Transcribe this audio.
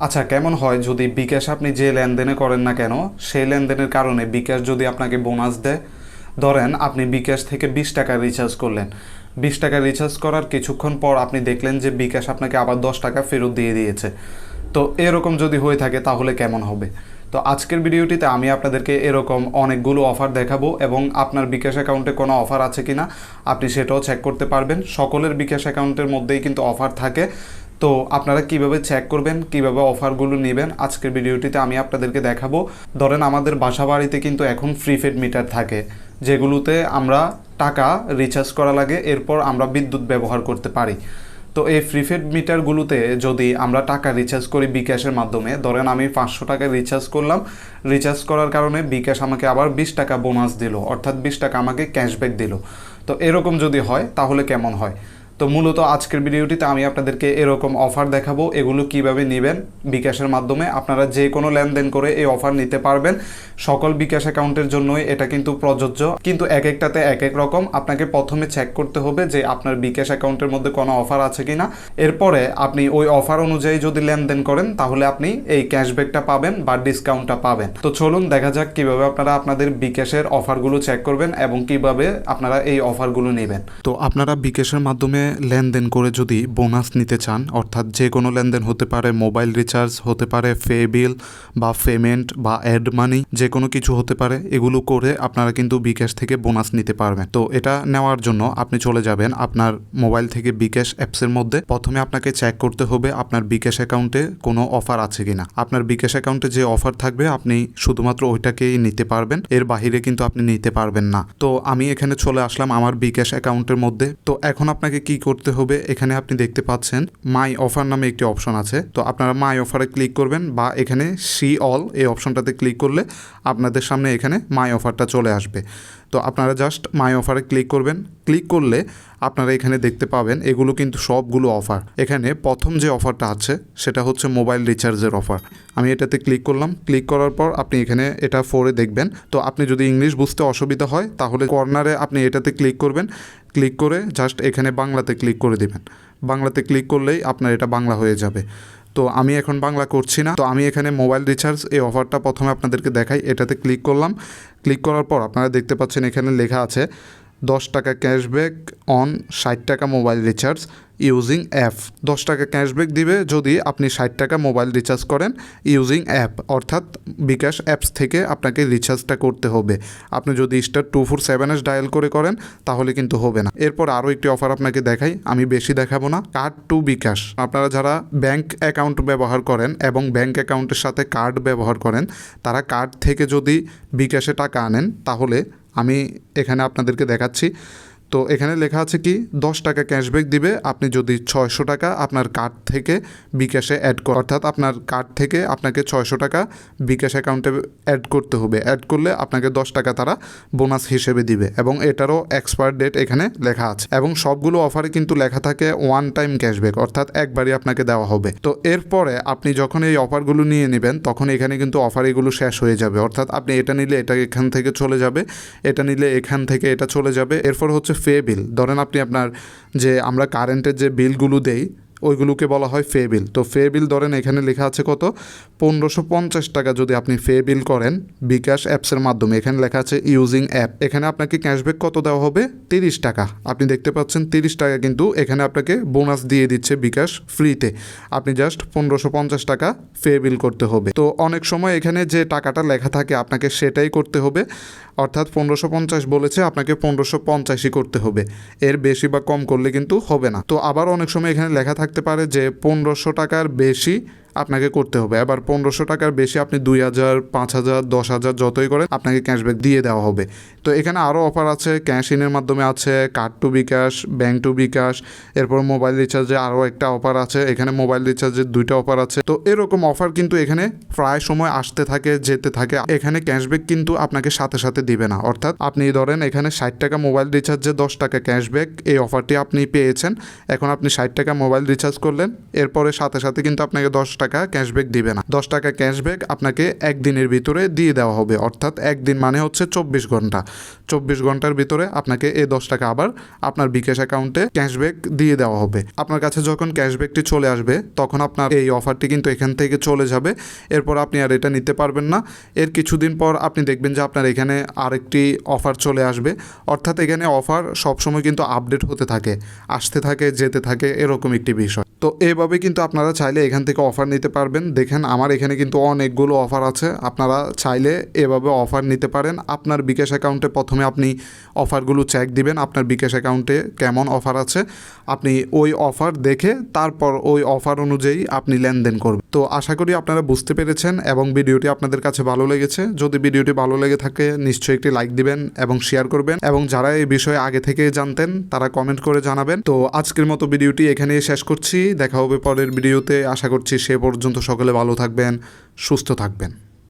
আচ্ছা, কেমন হয় যদি বিকাশ আপনি যে লেনদেনে করেন না কেন সেই লেনদেনের কারণে বিকাশ যদি আপনাকে বোনাস দেয়। ধরেন আপনি বিকাশ থেকে 20 টাকা রিচার্জ করলেন, 20 টাকা রিচার্জ করার কিছুক্ষণ পর আপনি দেখলেন যে বিকাশ আপনাকে আবার 10 টাকা ফেরত দিয়ে দিয়েছে। তো এরকম যদি হয়ে থাকে তাহলে কেমন হবে? তো আজকের ভিডিওটিতে আমি আপনাদেরকে এরকম অনেকগুলো অফার দেখাবো এবং আপনার বিকাশ অ্যাকাউন্টে কোনো অফার আছে কি না আপনি সেটাও চেক করতে পারবেন। সকলের বিকাশ অ্যাকাউন্টের মধ্যেই কিন্তু অফার থাকে। তো আপনারা কিভাবে চেক করবেন, কিভাবে অফারগুলো নেবেন, আজকের ভিডিওটিতে আমি আপনাদেরকে দেখাবো। ধরেন আমাদের বাসা বাড়িতে কিন্তু এখন প্রিপেড মিটার থাকে, যেগুলোতে আমরা টাকা রিচার্জ করা লাগে, এরপর আমরা বিদ্যুৎ ব্যবহার করতে পারি। তো এই প্রিপেড মিটারগুলোতে যদি আমরা টাকা রিচার্জ করি বিকাশের মাধ্যমে, ধরেন আমি 500 টাকা রিচার্জ করলাম, রিচার্জ করার কারণে বিকাশ আমাকে আবার 20 টাকা বোনাস দিল, অর্থাৎ 20 টাকা আমাকে ক্যাশব্যাক দিল। তো এরকম যদি হয় তাহলে কেমন হয়? তো মূলত আজকের ভিডিওটিতে আমি আপনাদেরকে এরকম অফার দেখাবো, এগুলো কিভাবে নেবেন বিকাশের মাধ্যমে। আপনারা যে কোনো লেনদেন করে এই অফার নিতে পারবেন। সকল বিকাশ অ্যাকাউন্টের জন্যই এটা কিন্তু প্রযোজ্য, কিন্তু এক একটাতে এক এক রকম। আপনাকে প্রথমে চেক করতে হবে যে আপনার বিকাশ অ্যাকাউন্টের মধ্যে কোনো অফার আছে কিনা। এরপরে আপনি ওই অফার অনুযায়ী যদি লেনদেন করেন তাহলে আপনি এই ক্যাশব্যাকটা পাবেন বা ডিসকাউন্টটা পাবেন। তো চলুন দেখা যাক কিভাবে আপনারা আপনাদের বিকাশের অফারগুলো চেক করবেন এবং কিভাবে আপনারা এই অফারগুলো নেবেন। তো আপনারা বিকাশের মাধ্যমে লেনদেন করে যদি বোনাস নিতে চান, অর্থাৎ যে কোনো লেনদেন হতে পারে, মোবাইল রিচার্জ হতে পারে, পে বিল বা পেমেন্ট বা অ্যাড মানি, যে কোনো কিছু হতে পারে, এগুলো করে আপনারা কিন্তু বিকাশ থেকে বোনাস নিতে পারবেন। তো এটা নেওয়ার জন্য আপনি চলে যাবেন আপনার মোবাইল থেকে বিকাশ অ্যাপসের মধ্যে। প্রথমে আপনাকে চেক করতে হবে আপনার বিকাশ অ্যাকাউন্টে কোনো অফার আছে কিনা। আপনার বিকাশ অ্যাকাউন্টে যে অফার থাকবে আপনি শুধুমাত্র ওইটাকেই নিতে পারবেন, এর বাহিরে কিন্তু আপনি নিতে পারবেন না। তো আমি এখানে চলে আসলাম আমার বিকাশ অ্যাকাউন্টের মধ্যে। তো এখন আপনাকে কি করতে হবে, এখানে আপনি দেখতে পাচ্ছেন মাই অফার নামে একটি অপশন আছে। তো আপনারা মাই অফারে ক্লিক করবেন বা এখানে সি অল এই অপশনটাতে ক্লিক করলে আপনাদের সামনে এখানে মাই অফারটা চলে আসবে। তো আপনারা জাস্ট মাই অফারে ক্লিক করবেন। ক্লিক করলে আপনারা এখানে দেখতে পাবেন এগুলো কিন্তু সবগুলো অফার। এখানে প্রথম যে অফারটা আছে সেটা হচ্ছে মোবাইল রিচার্জের অফার। আমি এটাতে ক্লিক করলাম। ক্লিক করার পর আপনি এখানে এটা ফোরে দেখবেন। তো আপনি যদি ইংলিশ বুঝতে অসুবিধা হয় তাহলে কর্নারে আপনি এটাতে ক্লিক করবেন। ক্লিক করে জাস্ট এখানে বাংলাতে ক্লিক করে দেবেন। বাংলাতে ক্লিক করলেই আপনার এটা বাংলা হয়ে যাবে। তো আমি এখন বাংলা করছি না। তো আমি এখানে মোবাইল রিচার্জ এই অফারটা প্রথমে আপনাদেরকে দেখাই। এটাতে ক্লিক করলাম। ক্লিক করার পর আপনারা দেখতে পাচ্ছেন এখানে লেখা আছে 10 টাকা ক্যাশব্যাক অন 60 টাকা মোবাইল রিচার্জ ইউজিং অ্যাপ। 10 টাকা ক্যাশব্যাক দিবে যদি আপনি 60 টাকা মোবাইল রিচার্জ করেন ইউজিং অ্যাপ, অর্থাৎ বিকাশ অ্যাপস থেকে আপনাকে রিচার্জটা করতে হবে। আপনি যদি *247# ডায়াল করে করেন তাহলে কিন্তু হবে না। এরপর আরও একটি অফার আপনাকে দেখাই, আমি বেশি দেখাবো না। কার্ড টু বিকাশ। আপনারা যারা ব্যাংক অ্যাকাউন্ট ব্যবহার করেন এবং ব্যাংক অ্যাকাউন্টের সাথে কার্ড ব্যবহার করেন, তারা কার্ড থেকে যদি বিকাশে টাকা আনেন তাহলে আমি এখানে আপনাদেরকে দেখাচ্ছি। তো এখানে লেখা আছে কি 10 টাকা ক্যাশব্যাক দিবে আপনি যদি 600 টাকা আপনার কার্ড থেকে বিকাশে অ্যাড করেন, অর্থাৎ আপনার কার্ড থেকে আপনাকে 600 টাকা বিকাশ অ্যাকাউন্টে অ্যাড করতে হবে। অ্যাড করলে আপনাকে 10 টাকা তারা বোনাস হিসেবে দিবে এবং এটারও এক্সপায়ার ডেট এখানে লেখা আছে। এবং সবগুলো অফারে কিন্তু লেখা থাকে ওয়ান টাইম ক্যাশব্যাক, অর্থাৎ একবারই আপনাকে দেওয়া হবে। তো এরপরে আপনি যখন এই অফারগুলো নিয়ে নেবেন তখন এখানে কিন্তু অফার এগুলো শেষ হয়ে যাবে, অর্থাৎ আপনি এটা নিলে এটা এখান থেকে চলে যাবে, এটা নিলে এখান থেকে এটা চলে যাবে। এরপর হচ্ছে পে বিল। ধরেন আপনি আপনার যে আমরা কারেন্টের যে বিলগুলো দেই ওইগুলোকে বলা হয় পে বিল। তো পে বিল ধরেন এখানে লেখা আছে কত 1550 টাকা যদি আপনি পে বিল করেন বিকাশ অ্যাপসের মাধ্যমে, এখানে লেখা আছে ইউজিং অ্যাপ, এখানে আপনাকে ক্যাশব্যাক কত দেওয়া হবে 30 টাকা। আপনি দেখতে পাচ্ছেন 30 টাকা কিন্তু এখানে আপনাকে বোনাস দিয়ে দিচ্ছে বিকাশ ফ্রিতে। আপনি জাস্ট 1550 টাকা পে বিল করতে হবে। তো অনেক সময় এখানে যে টাকাটা লেখা থাকে আপনাকে সেটাই করতে হবে, অর্থাৎ 1550 বলেছে আপনাকে 1550ই করতে হবে, এর বেশি বা কম করলে কিন্তু হবে না। তো আবার অনেক সময় এখানে লেখা থাকতে পারে যে 1500 টাকার বেশি আপনাকে করতে হবে। আবার 1500 টাকার বেশি আপনি 2000, 5000, 10,000 যতই করেন আপনাকে ক্যাশব্যাক দিয়ে দেওয়া হবে। তো এখানে আরও অফার আছে, ক্যাশ ইনের মাধ্যমে আছে, card to bKash, bank to bKash, এরপর মোবাইল রিচার্জে আরও একটা অফার আছে, এখানে মোবাইল রিচার্জের 2টা অফার আছে। তো এরকম অফার কিন্তু এখানে প্রায় সময় আসতে থাকে যেতে থাকে। এখানে ক্যাশব্যাক কিন্তু আপনাকে সাথে সাথে দিবে না, অর্থাৎ আপনি ধরেন এখানে 60 টাকা মোবাইল রিচার্জে 10 টাকা ক্যাশব্যাক এই অফারটি আপনি পেয়েছেন। এখন আপনি 60 টাকা মোবাইল রিচার্জ করলেন, এরপরে সাথে সাথে কিন্তু আপনাকে 10 টাকা টাকা ক্যাশব্যাক দিবে না। 10 টাকা ক্যাশব্যাক আপনাকে একদিনের ভিতরে দিয়ে দেওয়া হবে, অর্থাৎ একদিন মানে হচ্ছে 24 ঘন্টা। 24 ঘন্টার ভিতরে আপনাকে এই 10 টাকা আবার আপনার বিকাশ অ্যাকাউন্টে ক্যাশব্যাক দিয়ে দেওয়া হবে। আপনার কাছে যখন ক্যাশব্যাকটি চলে আসবে তখন আপনার এই অফারটি কিন্তু এখান থেকে চলে যাবে। এরপর আপনি আর এটা নিতে পারবেন না। এর কিছুদিন পর আপনি দেখবেন যে আপনার এখানে আরেকটি অফার চলে আসবে। অর্থাৎ এখানে অফার সবসময় কিন্তু আপডেট হতে থাকে, আসতে থাকে, যেতে থাকে, এরকম একটি বিষয়। তো এভাবে কিন্তু আপনারা চাইলে এখান থেকে অফার নিতে পারবেন। দেখেন আমার এখানে কিন্তু অনেকগুলো অফার আছে, আপনারা চাইলে এভাবে অফার নিতে পারেন। আপনার বিকাশ অ্যাকাউন্টে প্রথমে আপনি অফারগুলো চেক দিবেন, আপনার বিকাশ অ্যাকাউন্টে কেমন অফার আছে, আপনি ওই অফার দেখে তারপর ওই অফার অনুযায়ী আপনি লেনদেন করবেন। তো আশা করি আপনারা বুঝতে পেরেছেন এবং ভিডিওটি আপনাদের কাছে ভালো লেগেছে। যদি ভিডিওটি ভালো লেগে থাকে নিশ্চয়ই একটি লাইক দিবেন এবং শেয়ার করবেন, এবং যারা এই বিষয়ে আগে থেকে জানতেন তারা কমেন্ট করে জানাবেন। তো আজকের মতো ভিডিওটি এখানেই শেষ করছি, দেখা হবে পরের ভিডিওতে। আশা করছি সে পর্যন্ত সকলে ভালো থাকবেন, সুস্থ থাকবেন।